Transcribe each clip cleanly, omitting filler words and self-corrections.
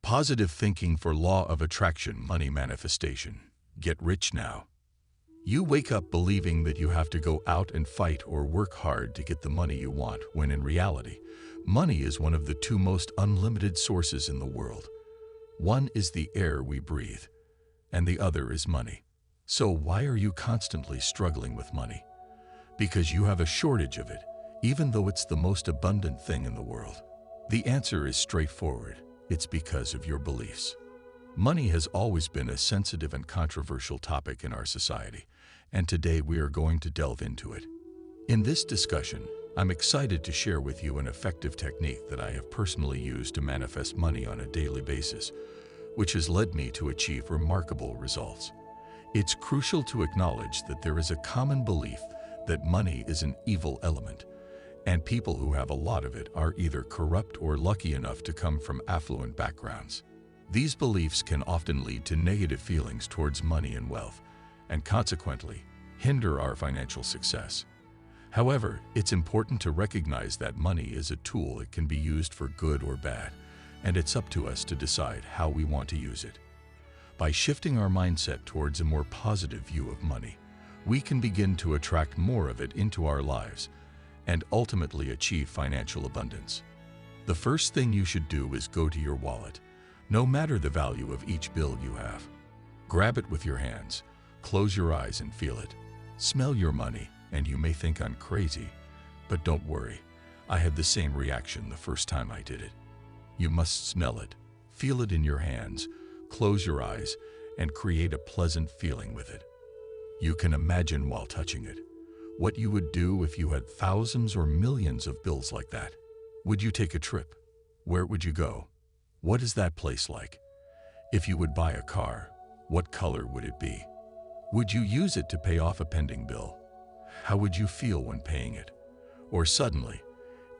Positive thinking for law of attraction, money manifestation. Get rich now. You wake up believing that you have to go out and fight or work hard to get the money you want, when in reality, money is one of the two most unlimited sources in the world. One is the air we breathe, and the other is money. So why are you constantly struggling with money? Because you have a shortage of it, even though it's the most abundant thing in the world. The answer is straightforward. It's because of your beliefs. Money has always been a sensitive and controversial topic in our society, and today we are going to delve into it. In this discussion, I'm excited to share with you an effective technique that I have personally used to manifest money on a daily basis, which has led me to achieve remarkable results. It's crucial to acknowledge that there is a common belief that money is an evil element, and people who have a lot of it are either corrupt or lucky enough to come from affluent backgrounds. These beliefs can often lead to negative feelings towards money and wealth, and consequently, hinder our financial success. However, it's important to recognize that money is a tool. It can be used for good or bad, and it's up to us to decide how we want to use it. By shifting our mindset towards a more positive view of money, we can begin to attract more of it into our lives and ultimately achieve financial abundance. The first thing you should do is go to your wallet, no matter the value of each bill you have. Grab it with your hands, close your eyes and feel it. Smell your money, and you may think I'm crazy, but don't worry. I had the same reaction the first time I did it. You must smell it, feel it in your hands, close your eyes, and create a pleasant feeling with it. You can imagine while touching it what you would do if you had thousands or millions of bills like that. Would you take a trip? Where would you go? What is that place like? If you would buy a car, what color would it be? Would you use it to pay off a pending bill? How would you feel when paying it? Or suddenly,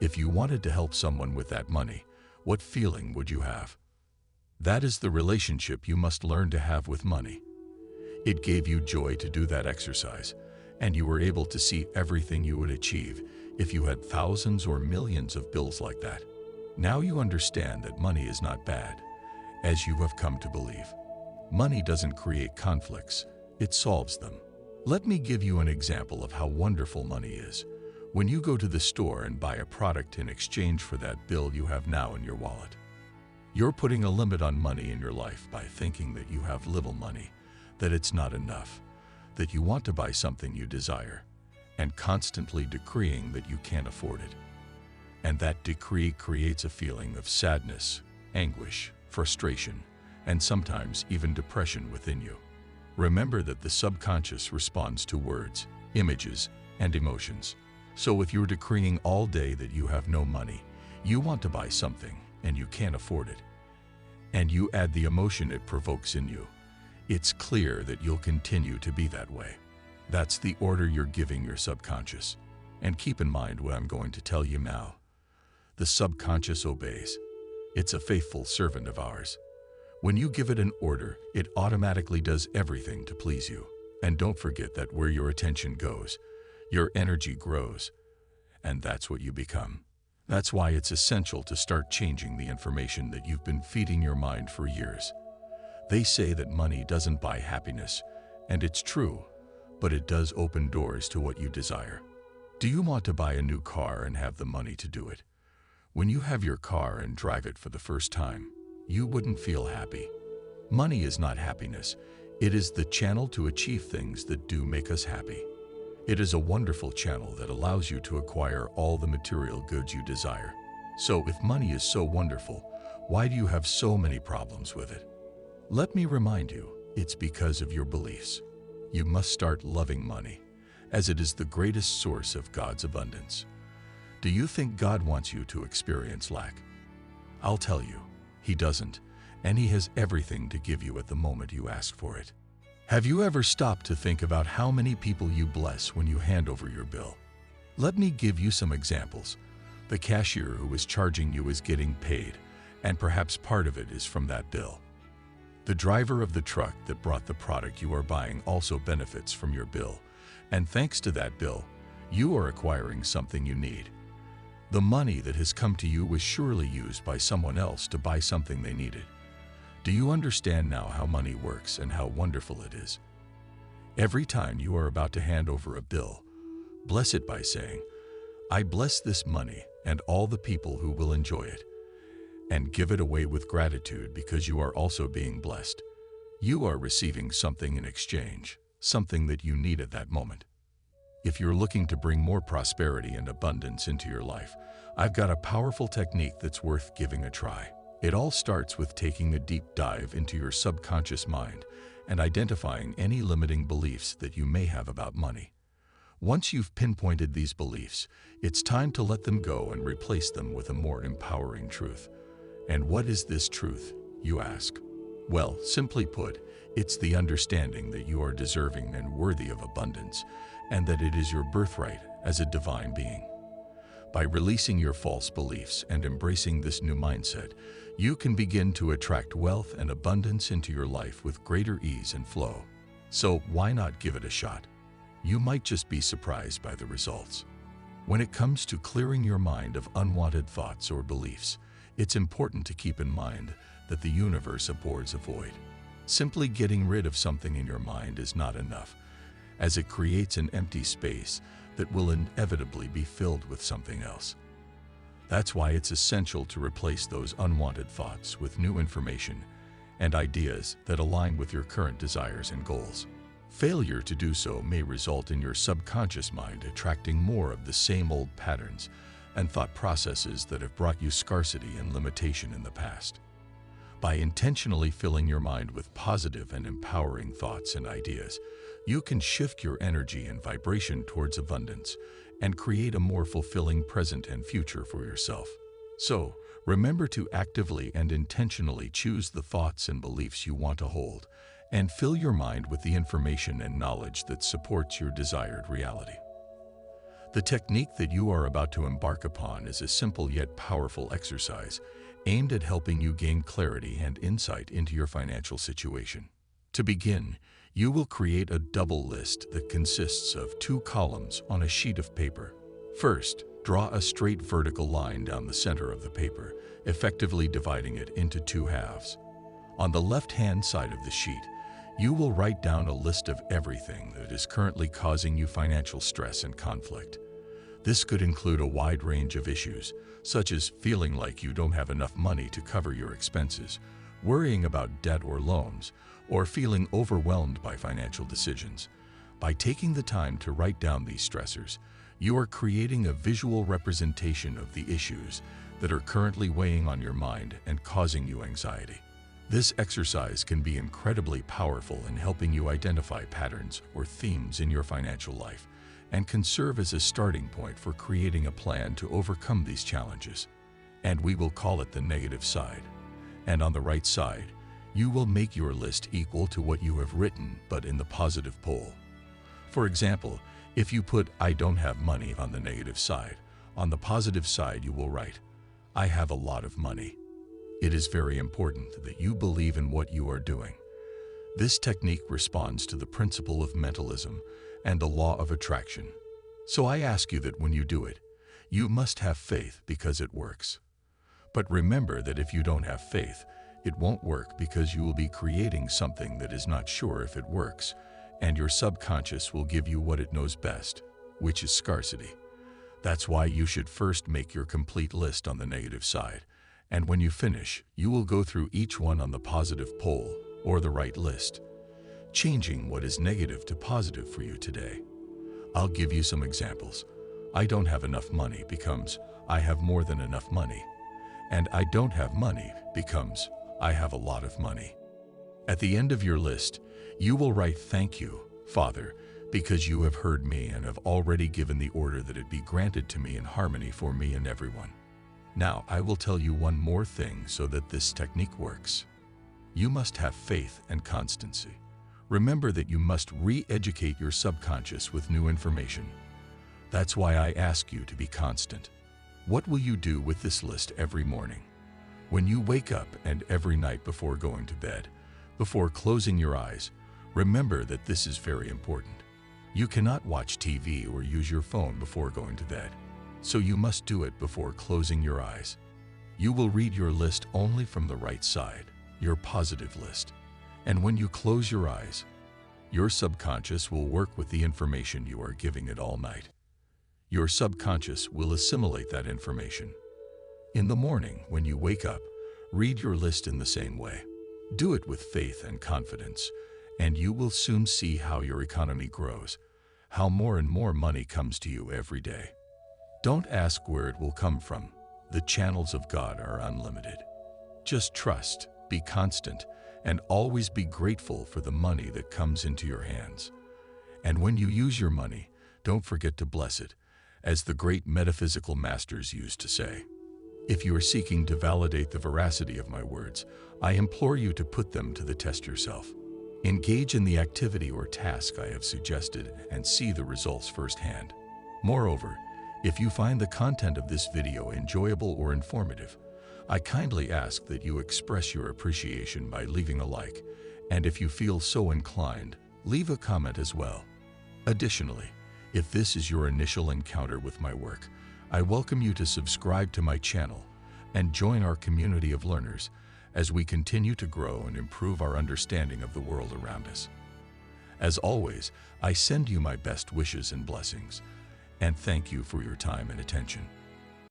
if you wanted to help someone with that money, what feeling would you have? That is the relationship you must learn to have with money. It gave you joy to do that exercise, and you were able to see everything you would achieve if you had thousands or millions of bills like that. Now you understand that money is not bad, as you have come to believe. Money doesn't create conflicts, it solves them. Let me give you an example of how wonderful money is. When you go to the store and buy a product in exchange for that bill you have now in your wallet, you're putting a limit on money in your life by thinking that you have little money, that it's not enough, that you want to buy something you desire, and constantly decreeing that you can't afford it. And that decree creates a feeling of sadness, anguish, frustration, and sometimes even depression within you. Remember that the subconscious responds to words, images, and emotions. So if you're decreeing all day that you have no money, you want to buy something, and you can't afford it, and you add the emotion it provokes in you, it's clear that you'll continue to be that way. That's the order you're giving your subconscious. And keep in mind what I'm going to tell you now. The subconscious obeys. It's a faithful servant of ours. When you give it an order, it automatically does everything to please you. And don't forget that where your attention goes, your energy grows. And that's what you become. That's why it's essential to start changing the information that you've been feeding your mind for years. They say that money doesn't buy happiness, and it's true, but it does open doors to what you desire. Do you want to buy a new car and have the money to do it? When you have your car and drive it for the first time, you wouldn't feel happy. Money is not happiness. It is the channel to achieve things that do make us happy. It is a wonderful channel that allows you to acquire all the material goods you desire. So if money is so wonderful, why do you have so many problems with it? Let me remind you, it's because of your beliefs. You must start loving money, as it is the greatest source of God's abundance. Do you think God wants you to experience lack? I'll tell you, He doesn't, and He has everything to give you at the moment you ask for it. Have you ever stopped to think about how many people you bless when you hand over your bill? Let me give you some examples. The cashier who is charging you is getting paid, and perhaps part of it is from that bill. The driver of the truck that brought the product you are buying also benefits from your bill, and thanks to that bill, you are acquiring something you need. The money that has come to you was surely used by someone else to buy something they needed. Do you understand now how money works and how wonderful it is? Every time you are about to hand over a bill, bless it by saying, "I bless this money and all the people who will enjoy it," and give it away with gratitude because you are also being blessed. You are receiving something in exchange, something that you need at that moment. If you're looking to bring more prosperity and abundance into your life, I've got a powerful technique that's worth giving a try. It all starts with taking a deep dive into your subconscious mind and identifying any limiting beliefs that you may have about money. Once you've pinpointed these beliefs, it's time to let them go and replace them with a more empowering truth. And what is this truth, you ask? Well, simply put, it's the understanding that you are deserving and worthy of abundance, and that it is your birthright as a divine being. By releasing your false beliefs and embracing this new mindset, you can begin to attract wealth and abundance into your life with greater ease and flow. So why not give it a shot? You might just be surprised by the results. When it comes to clearing your mind of unwanted thoughts or beliefs, it's important to keep in mind that the universe abhors a void. Simply getting rid of something in your mind is not enough, as it creates an empty space that will inevitably be filled with something else. That's why it's essential to replace those unwanted thoughts with new information and ideas that align with your current desires and goals. Failure to do so may result in your subconscious mind attracting more of the same old patterns and thought processes that have brought you scarcity and limitation in the past. By intentionally filling your mind with positive and empowering thoughts and ideas, you can shift your energy and vibration towards abundance and create a more fulfilling present and future for yourself. So, remember to actively and intentionally choose the thoughts and beliefs you want to hold, and fill your mind with the information and knowledge that supports your desired reality. The technique that you are about to embark upon is a simple yet powerful exercise aimed at helping you gain clarity and insight into your financial situation. To begin, you will create a double list that consists of 2 columns on a sheet of paper. First, draw a straight vertical line down the center of the paper, effectively dividing it into 2 halves. On the left-hand side of the sheet, you will write down a list of everything that is currently causing you financial stress and conflict. This could include a wide range of issues, such as feeling like you don't have enough money to cover your expenses, worrying about debt or loans, or feeling overwhelmed by financial decisions. By taking the time to write down these stressors, you are creating a visual representation of the issues that are currently weighing on your mind and causing you anxiety. This exercise can be incredibly powerful in helping you identify patterns or themes in your financial life, and can serve as a starting point for creating a plan to overcome these challenges. And we will call it the negative side. And on the right side, you will make your list equal to what you have written, but in the positive pole. For example, if you put "I don't have money" on the negative side, on the positive side you will write, "I have a lot of money." It is very important that you believe in what you are doing. This technique responds to the principle of mentalism and the law of attraction. So I ask you that when you do it, you must have faith because it works. But remember that if you don't have faith, it won't work, because you will be creating something that is not sure if it works, and your subconscious will give you what it knows best, which is scarcity. That's why you should first make your complete list on the negative side, and when you finish, you will go through each one on the positive pole or the right list, changing what is negative to positive for you today. I'll give you some examples. "I don't have enough money" becomes "I have more than enough money." And "I don't have money" becomes "I have a lot of money." At the end of your list, you will write, "Thank you, Father, because you have heard me and have already given the order that it be granted to me in harmony for me and everyone." Now, I will tell you one more thing so that this technique works. You must have faith and constancy. Remember that you must re-educate your subconscious with new information. That's why I ask you to be constant. What will you do with this list every morning, when you wake up, and every night before going to bed? Before closing your eyes, remember that this is very important. You cannot watch TV or use your phone before going to bed, so you must do it before closing your eyes. You will read your list only from the right side. your positive list. And when you close your eyes, your subconscious will work with the information you are giving it all night. Your subconscious will assimilate that information. In the morning, when you wake up, read your list in the same way. Do it with faith and confidence, and you will soon see how your economy grows, how more and more money comes to you every day. Don't ask where it will come from. The channels of God are unlimited. Just trust, be constant, and always be grateful for the money that comes into your hands. And when you use your money, don't forget to bless it, as the great metaphysical masters used to say. If you are seeking to validate the veracity of my words, I implore you to put them to the test yourself. Engage in the activity or task I have suggested and see the results firsthand. Moreover, if you find the content of this video enjoyable or informative, I kindly ask that you express your appreciation by leaving a like, and if you feel so inclined, leave a comment as well. Additionally, if this is your initial encounter with my work, I welcome you to subscribe to my channel and join our community of learners as we continue to grow and improve our understanding of the world around us. As always, I send you my best wishes and blessings, and thank you for your time and attention.